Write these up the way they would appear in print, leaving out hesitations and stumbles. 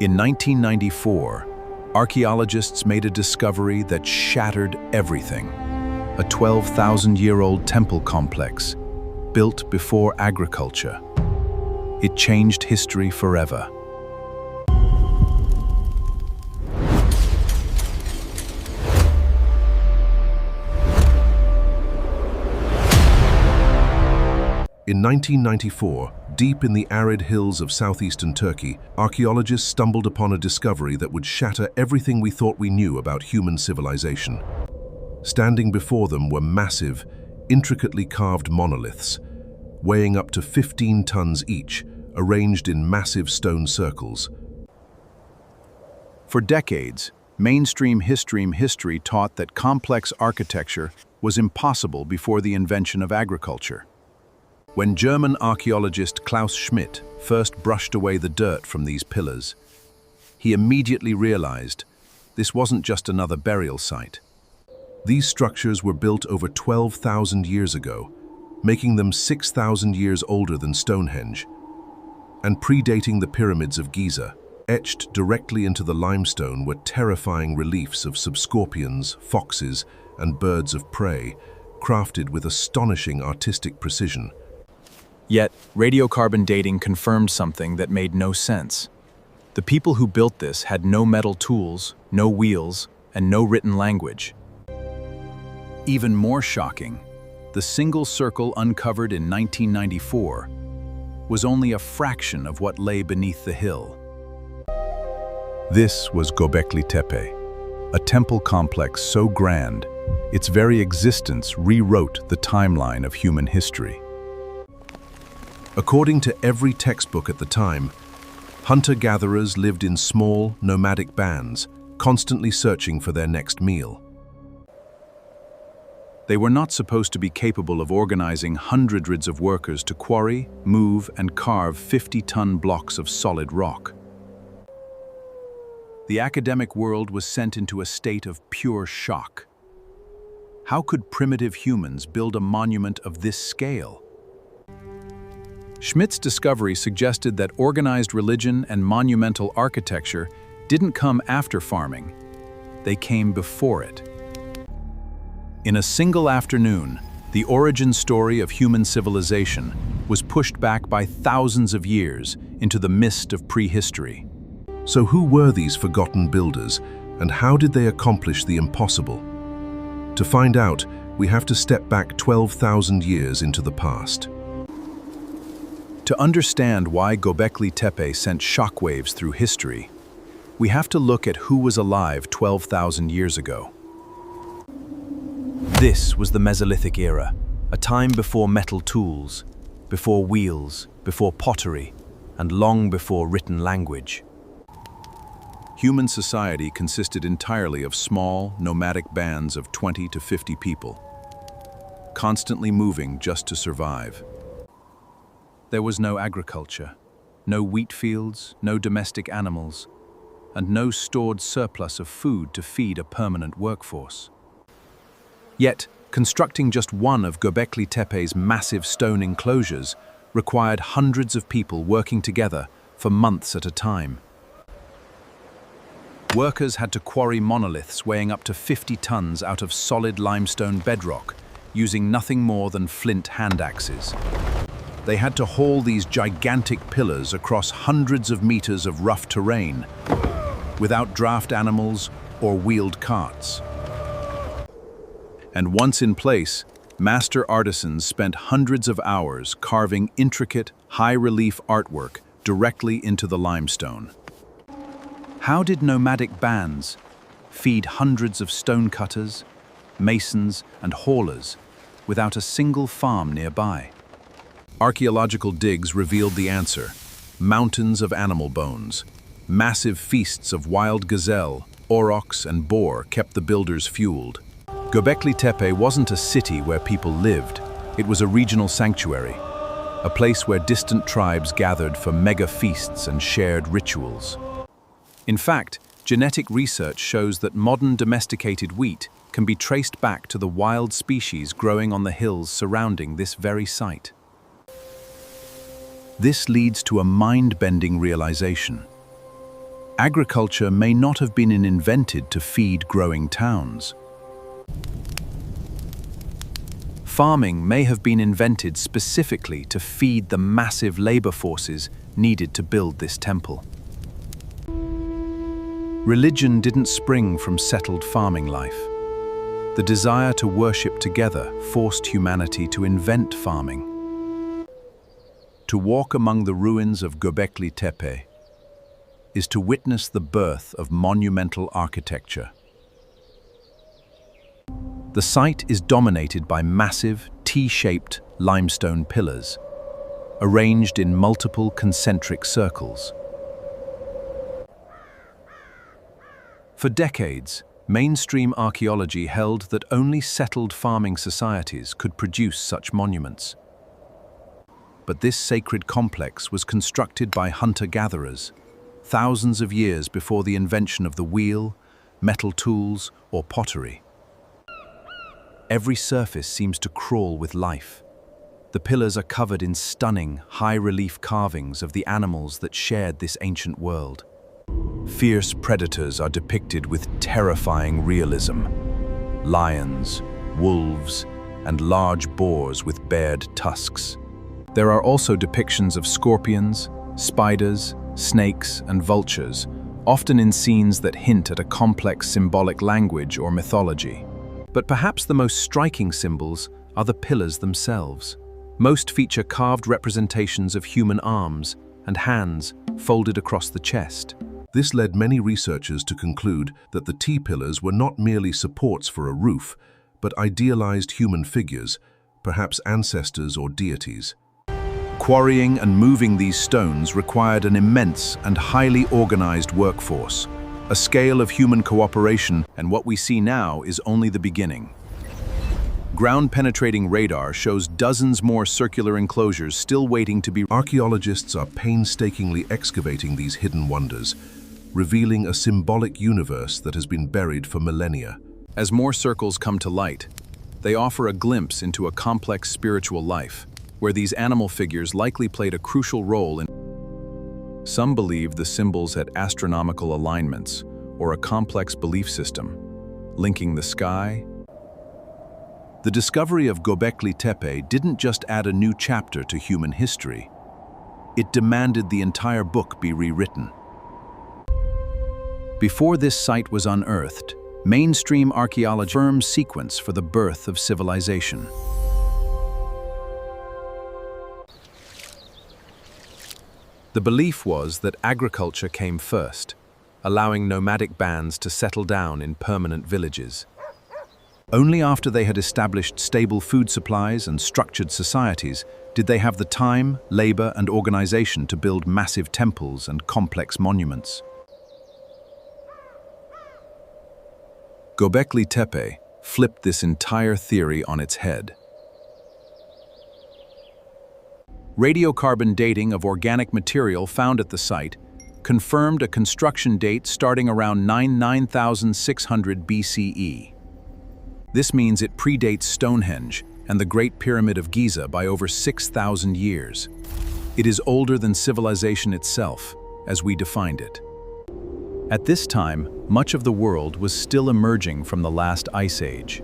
In 1994, archaeologists made a discovery that shattered everything. A 12,000-year-old temple complex, built before agriculture. It changed history forever. In 1994, deep in the arid hills of southeastern Turkey, archaeologists stumbled upon a discovery that would shatter everything we thought we knew about human civilization. Standing before them were massive, intricately carved monoliths, weighing up to 15 tons each, arranged in massive stone circles. For decades, mainstream history taught that complex architecture was impossible before the invention of agriculture. When German archaeologist Klaus Schmidt first brushed away the dirt from these pillars, he immediately realized this wasn't just another burial site. These structures were built over 12,000 years ago, making them 6,000 years older than Stonehenge, and predating the Pyramids of Giza. Etched directly into the limestone were terrifying reliefs of subscorpions, foxes, and birds of prey, crafted with astonishing artistic precision. Yet, radiocarbon dating confirmed something that made no sense. The people who built this had no metal tools, no wheels, and no written language. Even more shocking, the single circle uncovered in 1994 was only a fraction of what lay beneath the hill. This was Göbekli Tepe, a temple complex so grand, its very existence rewrote the timeline of human history. According to every textbook at the time, hunter-gatherers lived in small, nomadic bands, constantly searching for their next meal. They were not supposed to be capable of organizing hundreds of workers to quarry, move, and carve 50-ton blocks of solid rock. The academic world was sent into a state of pure shock. How could primitive humans build a monument of this scale? Schmidt's discovery suggested that organized religion and monumental architecture didn't come after farming. They came before it. In a single afternoon, the origin story of human civilization was pushed back by thousands of years into the mist of prehistory. So who were these forgotten builders, and how did they accomplish the impossible? To find out, we have to step back 12,000 years into the past. To understand why Göbekli Tepe sent shockwaves through history, we have to look at who was alive 12,000 years ago. This was the Mesolithic era, a time before metal tools, before wheels, before pottery, and long before written language. Human society consisted entirely of small, nomadic bands of 20 to 50 people, constantly moving just to survive. There was no agriculture, no wheat fields, no domestic animals, and no stored surplus of food to feed a permanent workforce. Yet, constructing just one of Göbekli Tepe's massive stone enclosures required hundreds of people working together for months at a time. Workers had to quarry monoliths weighing up to 50 tons out of solid limestone bedrock, using nothing more than flint hand axes. They had to haul these gigantic pillars across hundreds of meters of rough terrain, without draft animals or wheeled carts. And once in place, master artisans spent hundreds of hours carving intricate, high-relief artwork directly into the limestone. How did nomadic bands feed hundreds of stonecutters, masons, and haulers without a single farm nearby? Archaeological digs revealed the answer: mountains of animal bones. Massive feasts of wild gazelle, aurochs, and boar kept the builders fueled. Göbekli Tepe wasn't a city where people lived. It was a regional sanctuary, a place where distant tribes gathered for mega feasts and shared rituals. In fact, genetic research shows that modern domesticated wheat can be traced back to the wild species growing on the hills surrounding this very site. This leads to a mind-bending realization. Agriculture may not have been invented to feed growing towns. Farming may have been invented specifically to feed the massive labor forces needed to build this temple. Religion didn't spring from settled farming life. The desire to worship together forced humanity to invent farming. To walk among the ruins of Göbekli Tepe is to witness the birth of monumental architecture. The site is dominated by massive, T-shaped limestone pillars, arranged in multiple concentric circles. For decades, mainstream archaeology held that only settled farming societies could produce such monuments. But this sacred complex was constructed by hunter-gatherers, thousands of years before the invention of the wheel, metal tools, or pottery. Every surface seems to crawl with life. The pillars are covered in stunning, high-relief carvings of the animals that shared this ancient world. Fierce predators are depicted with terrifying realism. Lions, wolves, and large boars with bared tusks. There are also depictions of scorpions, spiders, snakes, and vultures, often in scenes that hint at a complex symbolic language or mythology. But perhaps the most striking symbols are the pillars themselves. Most feature carved representations of human arms and hands folded across the chest. This led many researchers to conclude that the T-pillars were not merely supports for a roof, but idealized human figures, perhaps ancestors or deities. Quarrying and moving these stones required an immense and highly organized workforce, a scale of human cooperation, and what we see now is only the beginning. Ground-penetrating radar shows dozens more circular enclosures still waiting to be. Archaeologists are painstakingly excavating these hidden wonders, revealing a symbolic universe that has been buried for millennia. As more circles come to light, they offer a glimpse into a complex spiritual life, where these animal figures likely played a crucial role in. Some believe the symbols had astronomical alignments, or a complex belief system, linking the sky. The discovery of Göbekli Tepe didn't just add a new chapter to human history. It demanded the entire book be rewritten. Before this site was unearthed, mainstream archaeology firm sequence for the birth of civilization. The belief was that agriculture came first, allowing nomadic bands to settle down in permanent villages. Only after they had established stable food supplies and structured societies did they have the time, labor, and organization to build massive temples and complex monuments. Göbekli Tepe flipped this entire theory on its head. Radiocarbon dating of organic material found at the site confirmed a construction date starting around 9600 BCE. This means it predates Stonehenge and the Great Pyramid of Giza by over 6,000 years. It is older than civilization itself, as we defined it. At this time, much of the world was still emerging from the last ice age.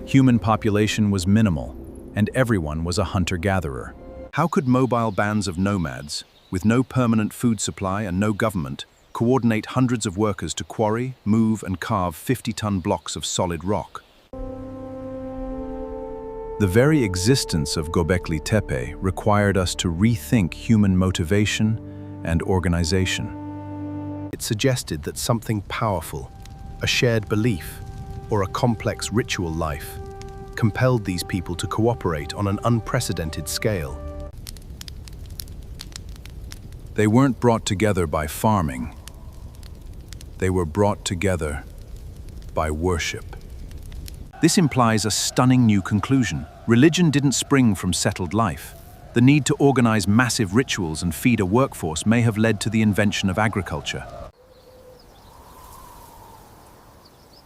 Human population was minimal, and everyone was a hunter-gatherer. How could mobile bands of nomads, with no permanent food supply and no government, coordinate hundreds of workers to quarry, move, and carve 50-ton blocks of solid rock? The very existence of Göbekli Tepe required us to rethink human motivation and organization. It suggested that something powerful, a shared belief, or a complex ritual life, compelled these people to cooperate on an unprecedented scale. They weren't brought together by farming. They were brought together by worship. This implies a stunning new conclusion. Religion didn't spring from settled life. The need to organize massive rituals and feed a workforce may have led to the invention of agriculture.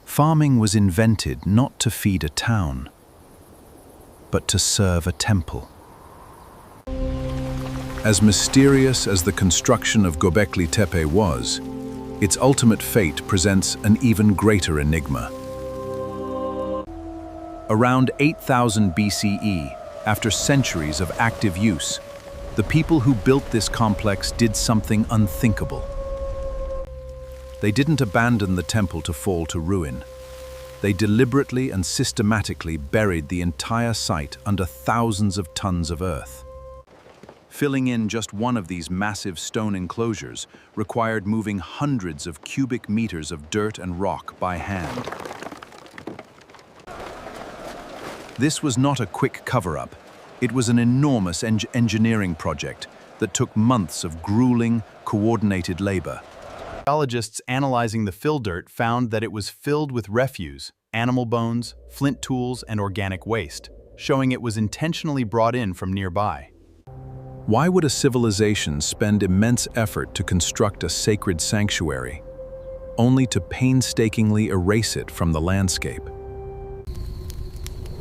Farming was invented not to feed a town, but to serve a temple. As mysterious as the construction of Göbekli Tepe was, Its ultimate fate presents an even greater enigma. Around 8000 BCE, after centuries of active use, the people who built this complex did something unthinkable. They didn't abandon the temple to fall to ruin. They deliberately and systematically buried the entire site under thousands of tons of earth. Filling in just one of these massive stone enclosures required moving hundreds of cubic meters of dirt and rock by hand. This was not a quick cover-up. It was an enormous engineering project that took months of grueling, coordinated labor. Archaeologists analyzing the fill dirt found that it was filled with refuse, animal bones, flint tools, and organic waste, showing it was intentionally brought in from nearby. Why would a civilization spend immense effort to construct a sacred sanctuary, only to painstakingly erase it from the landscape?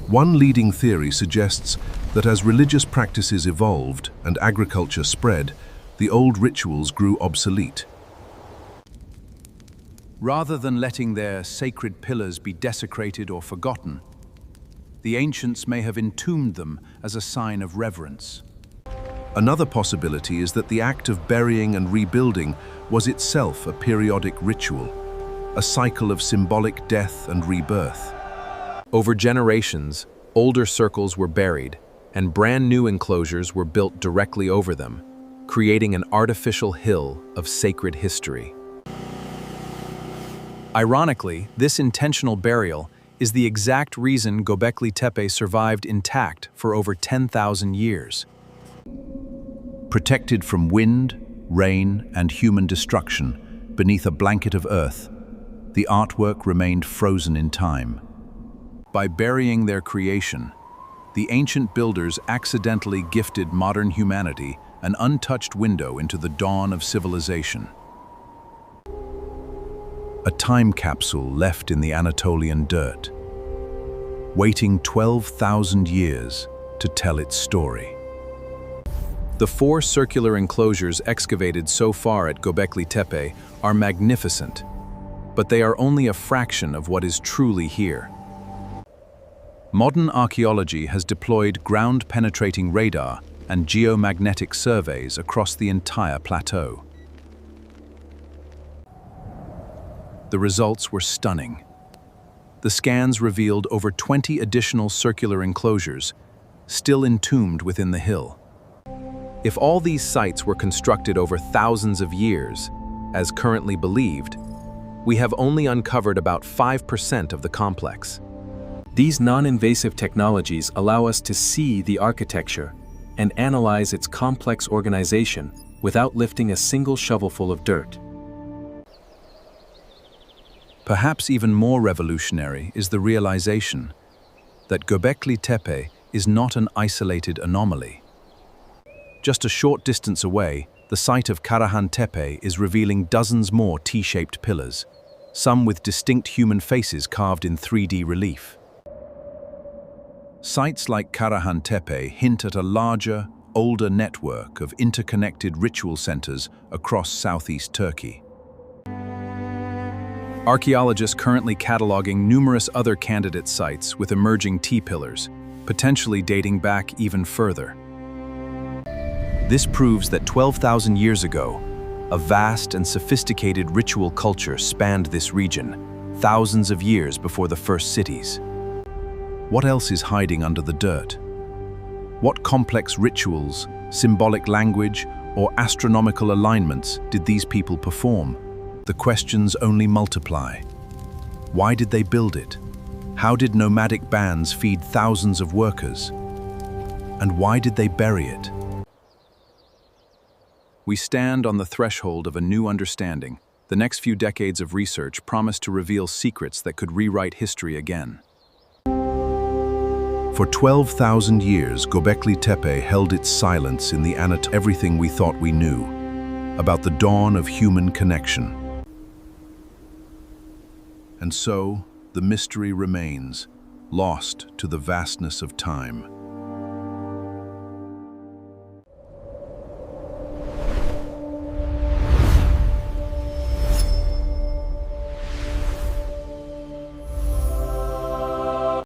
One leading theory suggests that as religious practices evolved and agriculture spread, the old rituals grew obsolete. Rather than letting their sacred pillars be desecrated or forgotten, the ancients may have entombed them as a sign of reverence. Another possibility is that the act of burying and rebuilding was itself a periodic ritual, a cycle of symbolic death and rebirth. Over generations, older circles were buried, and brand new enclosures were built directly over them, creating an artificial hill of sacred history. Ironically, this intentional burial is the exact reason Göbekli Tepe survived intact for over 10,000 years. Protected from wind, rain, and human destruction beneath a blanket of earth, the artwork remained frozen in time. By burying their creation, the ancient builders accidentally gifted modern humanity an untouched window into the dawn of civilization. A time capsule left in the Anatolian dirt, waiting 12,000 years to tell its story. The 4 circular enclosures excavated so far at Göbekli Tepe are magnificent, but they are only a fraction of what is truly here. Modern archaeology has deployed ground-penetrating radar and geomagnetic surveys across the entire plateau. The results were stunning. The scans revealed over 20 additional circular enclosures, still entombed within the hill. If all these sites were constructed over thousands of years, as currently believed, we have only uncovered about 5% of the complex. These non-invasive technologies allow us to see the architecture and analyze its complex organization without lifting a single shovelful of dirt. Perhaps even more revolutionary is the realization that Göbekli Tepe is not an isolated anomaly. Just a short distance away, the site of Karahan Tepe is revealing dozens more T-shaped pillars, some with distinct human faces carved in 3D relief. Sites like Karahan Tepe hint at a larger, older network of interconnected ritual centers across southeast Turkey. Archaeologists currently cataloging numerous other candidate sites with emerging T-pillars, potentially dating back even further. This proves that 12,000 years ago, a vast and sophisticated ritual culture spanned this region, thousands of years before the first cities. What else is hiding under the dirt? What complex rituals, symbolic language, or astronomical alignments did these people perform? The questions only multiply. Why did they build it? How did nomadic bands feed thousands of workers? And why did they bury it? We stand on the threshold of a new understanding. The next few decades of research promise to reveal secrets that could rewrite history again. For 12,000 years, Göbekli Tepe held its silence in the everything we thought we knew about the dawn of human connection. And so, the mystery remains, lost to the vastness of time.